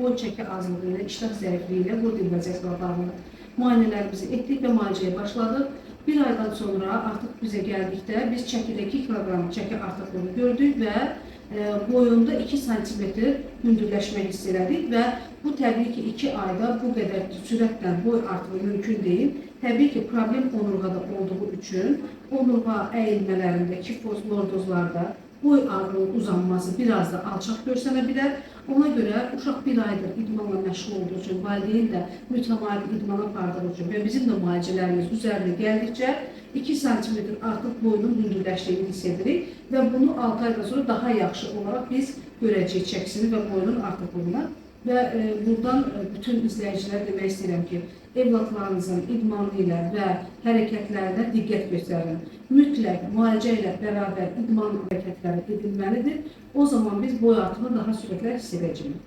boy çəki azlığı ilə, iştah zəifliyi ilə, qurd infeksiyası ilə bağlı müayinələrimizi etdik və müalicəyə başladıq. Bir aydan sonra artıq bizə gəldikdə biz çəkidə 2 kiloqram çəki artıqlığı gördük və boyunda 2 santimetr hündürləşmə hiss elədik və bu təbii ki 2 ayda bu qədər sürətlə boy artığı mümkün deyil. Təbii ki problem onurğada olduğu üçün onurğa əyilmələrində, kifoz, lordozlarda boy aralığının uzanması biraz da alçaq görsənə bilər. Ona görə uşaq bir aydır idmanla məşğul olduğu üçün, valideyn də mütəmadi idmana apardığı üçün və bizim də müalicələrimiz üzərinə gəldikcə 2 santimetr artıq boyunun hündürləşdiyini hiss edirik və bunu 6 aydan sonra daha yaxşı olaraq biz görəcəyik çəkisini və boyunun artıqlığını. Və buradan bütün izləyicilərə demək istəyirəm ki, evlatlarınızın idmanı ilə və hərəkətlərinə diqqət göstərin. Mütləq müalicə ilə bərabər idman hərəkətləri edilməlidir. O zaman biz boy artımını daha sürətlə hiss edəcəyik.